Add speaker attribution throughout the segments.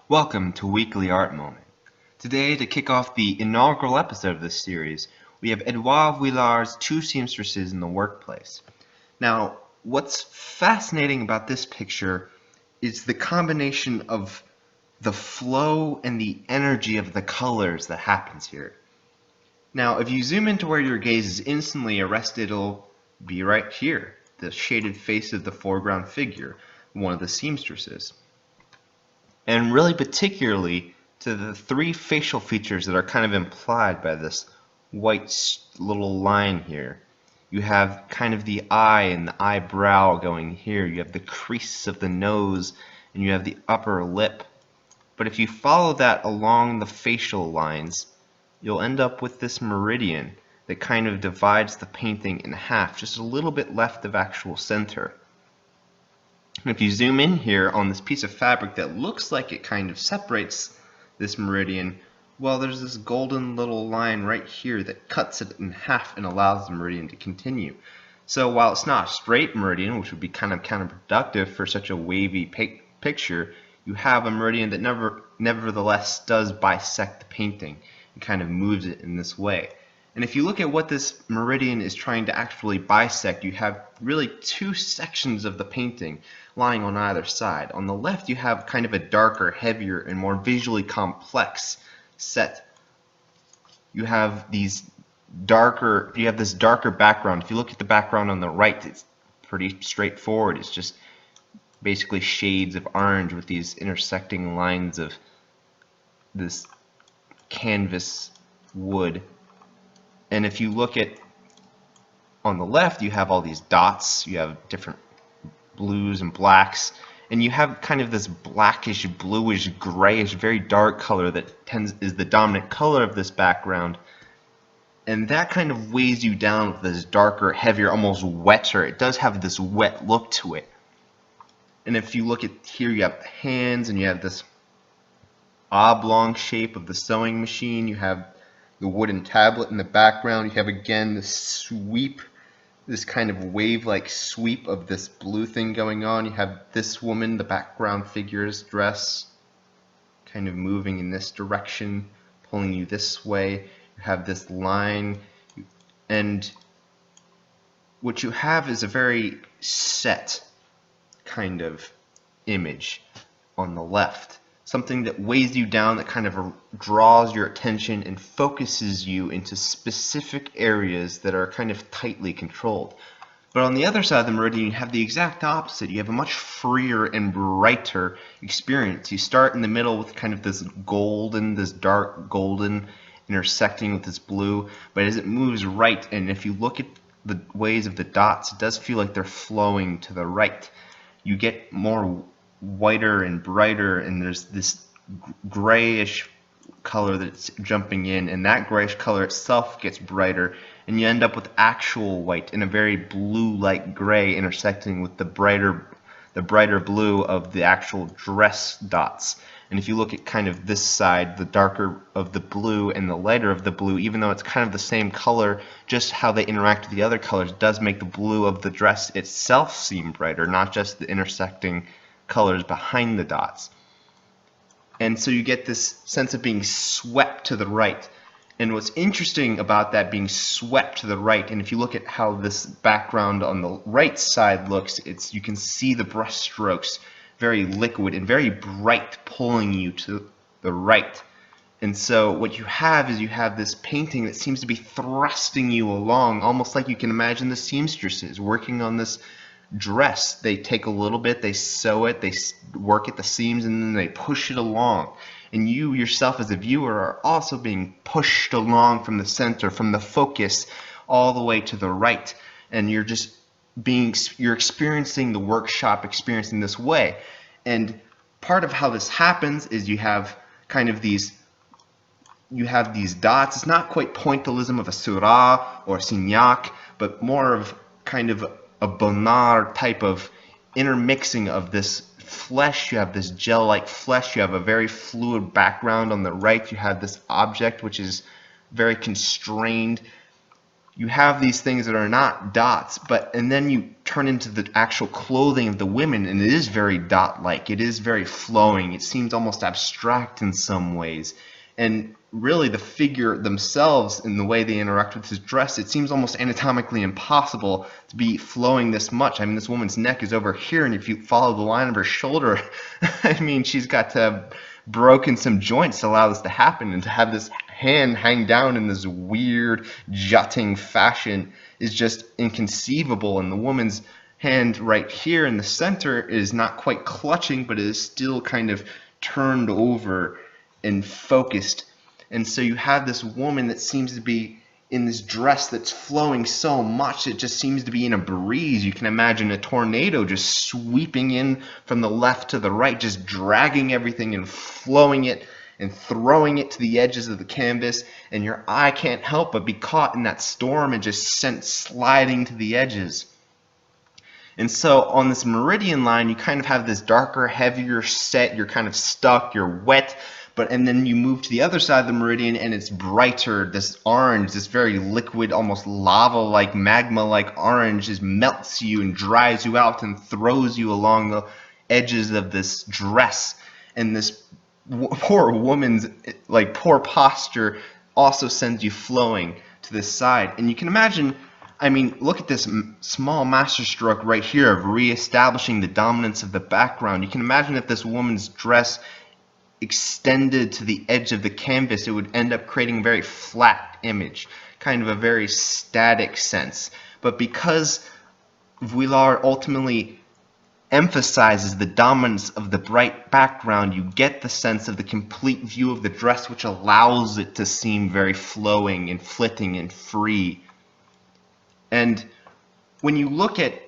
Speaker 1: Welcome to Weekly Art Moment. Today, to kick off the inaugural episode of this series, we have Edouard Vuillard's Two Seamstresses in the Workplace. Now, what's fascinating about this picture is the combination of the flow and the energy of the colors that happens here. Now, if you zoom into where your gaze is instantly arrested, it'll be right here, the shaded face of the foreground figure, one of the seamstresses. And really particularly to the three facial features that are kind of implied by this white little line here. You have kind of the eye and the eyebrow going here. You have the crease of the nose, and you have the upper lip. But if you follow that along the facial lines, you'll end up with this meridian that kind of divides the painting in half, just a little bit left of actual center. And if you zoom in here on this piece of fabric that looks like it kind of separates this meridian, well, there's this golden little line right here that cuts it in half and allows the meridian to continue. So while it's not a straight meridian, which would be kind of counterproductive for such a wavy picture, you have a meridian that nevertheless does bisect the painting and kind of moves it in this way. And if you look at what this meridian is trying to actually bisect, you have really two sections of the painting lying on either side. On the left, you have kind of a darker, heavier, and more visually complex set. You have this darker background. If you look at the background on the right, it's pretty straightforward. It's just basically shades of orange with these intersecting lines of this canvas wood. And if you look at on the left, you have all these dots, you have different blues and blacks, and you have kind of this blackish, bluish, grayish, very dark color that is the dominant color of this background. And that kind of weighs you down with this darker, heavier, almost wetter. It does have this wet look to it. And if you look at here, you have the hands, and you have this oblong shape of the sewing machine. You have the wooden tablet in the background. You have again this sweep, this kind of wave-like sweep of this blue thing going on. You have this woman, the background figure's dress, kind of moving in this direction, pulling you this way. You have this line, and what you have is a very set kind of image on the left. Something that weighs you down, that kind of draws your attention and focuses you into specific areas that are kind of tightly controlled. But on the other side of the meridian, you have the exact opposite. You have a much freer and brighter experience. You start in the middle with kind of this golden, this dark golden intersecting with this blue, but as it moves right, and if you look at the ways of the dots, it does feel like they're flowing to the right. You get more whiter and brighter, and there's this grayish color that's jumping in, and that grayish color itself gets brighter, and you end up with actual white and a very blue-like gray intersecting with the brighter blue of the actual dress dots. And if you look at kind of this side, the darker of the blue and the lighter of the blue, even though it's kind of the same color, just how they interact with the other colors does make the blue of the dress itself seem brighter, not just the intersecting colors behind the dots. And so you get this sense of being swept to the right. And what's interesting about that being swept to the right, and if you look at how this background on the right side looks, you can see the brush strokes very liquid and very bright, pulling you to the right. And so what you have is you have this painting that seems to be thrusting you along, almost like you can imagine the seamstresses working on this dress. They take a little bit, they sew it, they work at the seams, and then they push it along. And you yourself as a viewer are also being pushed along from the center, from the focus, all the way to the right. And you're experiencing the workshop experience in this way. And part of how this happens is you have kind of these dots. It's not quite pointillism of a Seurat or a Signac, but more of kind of a Bonnard type of intermixing of this flesh. You have this gel-like flesh. You have a very fluid background on the right. You have this object which is very constrained. you have these things that are not dots, and then you turn into the actual clothing of the women, and it is very dot-like. It is very flowing. It seems almost abstract in some ways. And really, the figure themselves and the way they interact with his dress, it seems almost anatomically impossible to be flowing this much. I mean, this woman's neck is over here, and if you follow the line of her shoulder, I mean, she's got to have broken some joints to allow this to happen, and to have this hand hang down in this weird jutting fashion is just inconceivable. And the woman's hand right here in the center is not quite clutching, but it is still kind of turned over and focused. And so you have this woman that seems to be in this dress that's flowing so much it just seems to be in a breeze. You can imagine a tornado just sweeping in from the left to the right, just dragging everything and flowing it and throwing it to the edges of the canvas, and your eye can't help but be caught in that storm and just sent sliding to the edges. And so on this meridian line, you kind of have this darker, heavier set. You're kind of stuck, you're wet, and then you move to the other side of the meridian and it's brighter. This orange, this very liquid, almost lava-like, magma-like orange just melts you and dries you out and throws you along the edges of this dress. And this poor woman's poor posture also sends you flowing to this side. And you can imagine, I mean, look at this small masterstroke right here of reestablishing the dominance of the background. You can imagine if this woman's dress extended to the edge of the canvas, it would end up creating a very flat image, kind of a very static sense. But because Vuillard ultimately emphasizes the dominance of the bright background, you get the sense of the complete view of the dress, which allows it to seem very flowing and flitting and free. And when you look at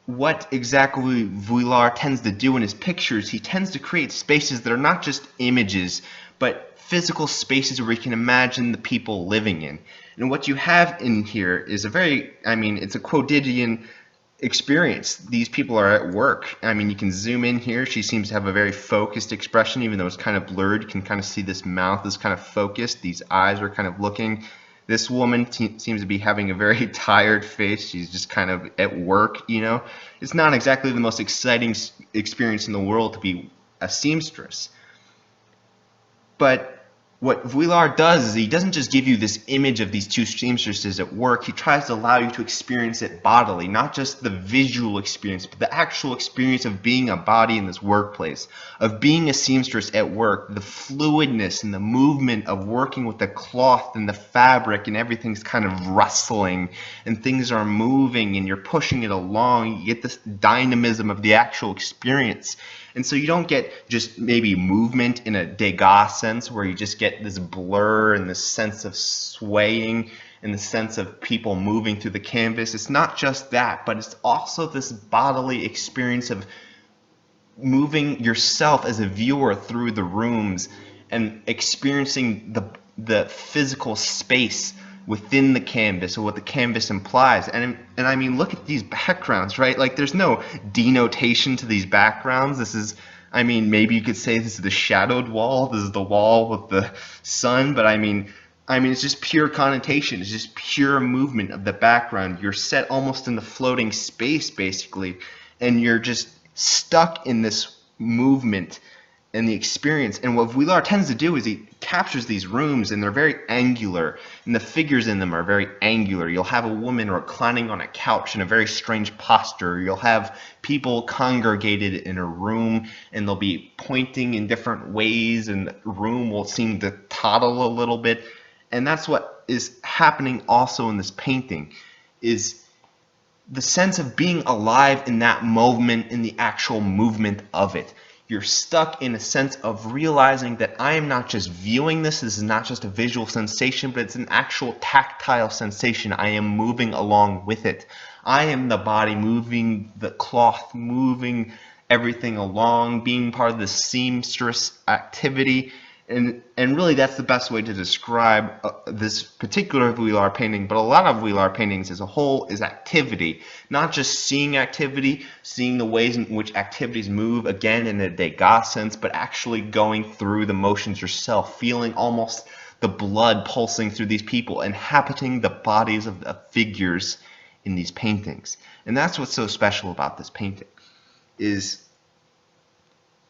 Speaker 1: what exactly Vuillard tends to do in his pictures, he tends to create spaces that are not just images, but physical spaces where you can imagine the people living in. And what you have in here is a very, I mean, it's a quotidian experience. These people are at work. I mean, you can zoom in here. She seems to have a very focused expression, even though it's kind of blurred. You can kind of see this mouth is kind of focused. These eyes are kind of looking. This woman seems to be having a very tired face. She's just kind of at work, you know. It's not exactly the most exciting experience in the world to be a seamstress. But what Vuillard does is he doesn't just give you this image of these two seamstresses at work. He tries to allow you to experience it bodily, not just the visual experience, but the actual experience of being a body in this workplace, of being a seamstress at work, the fluidness and the movement of working with the cloth and the fabric, and everything's kind of rustling and things are moving and you're pushing it along. You get this dynamism of the actual experience. And so you don't get just maybe movement in a Degas sense where you just get this blur and this sense of swaying and the sense of people moving through the canvas. It's not just that, but it's also this bodily experience of moving yourself as a viewer through the rooms and experiencing the physical space within the canvas, or what the canvas implies. And I mean, look at these backgrounds, right? Like, there's no denotation to these backgrounds. This is, I mean, maybe you could say this is the shadowed wall. This is the wall with the sun. But I mean, it's just pure connotation. It's just pure movement of the background. You're set almost in the floating space, basically, and you're just stuck in this movement and the experience. And what Vuillard tends to do is he captures these rooms, and they're very angular, and the figures in them are very angular. You'll have a woman reclining on a couch in a very strange posture. You'll have people congregated in a room, and they'll be pointing in different ways, and the room will seem to toddle a little bit. And that's what is happening also in this painting, is the sense of being alive in that moment, in the actual movement of it. You're stuck in a sense of realizing that I am not just viewing this. This is not just a visual sensation, but it's an actual tactile sensation. I am moving along with it. I am the body moving the cloth, moving everything along, being part of the seamstress activity. And really, that's the best way to describe this particular Vuillard painting, but a lot of Vuillard paintings as a whole is activity. Not just seeing activity, seeing the ways in which activities move, again in a Degas sense, but actually going through the motions yourself, feeling almost the blood pulsing through these people, inhabiting the bodies of the figures in these paintings. And that's what's so special about this painting, is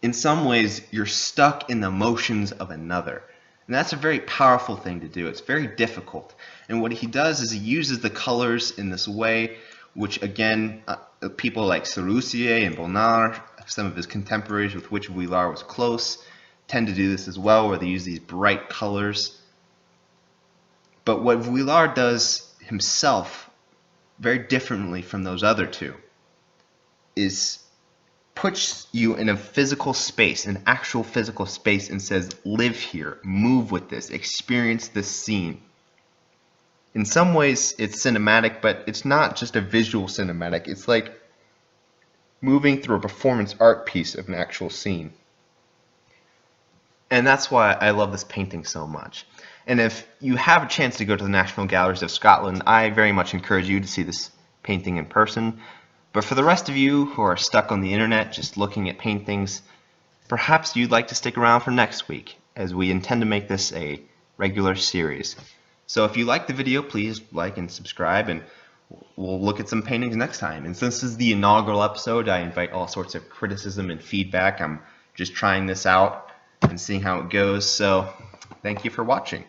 Speaker 1: in some ways you're stuck in the motions of another. And that's a very powerful thing to do. It's very difficult. And what he does is he uses the colors in this way, which again, people like Serussier and Bonnard, some of his contemporaries with which Vuillard was close, tend to do this as well, where they use these bright colors. But what Vuillard does himself very differently from those other two is puts you in a physical space, an actual physical space, and says, live here, move with this, experience this scene. In some ways it's cinematic, but it's not just a visual cinematic. It's like moving through a performance art piece of an actual scene. And that's why I love this painting so much. And if you have a chance to go to the National Galleries of Scotland, I very much encourage you to see this painting in person. But for the rest of you who are stuck on the internet just looking at paintings, perhaps you'd like to stick around for next week, as we intend to make this a regular series. So if you like the video, please like and subscribe, and we'll look at some paintings next time. And since this is the inaugural episode, I invite all sorts of criticism and feedback. I'm just trying this out and seeing how it goes. So thank you for watching.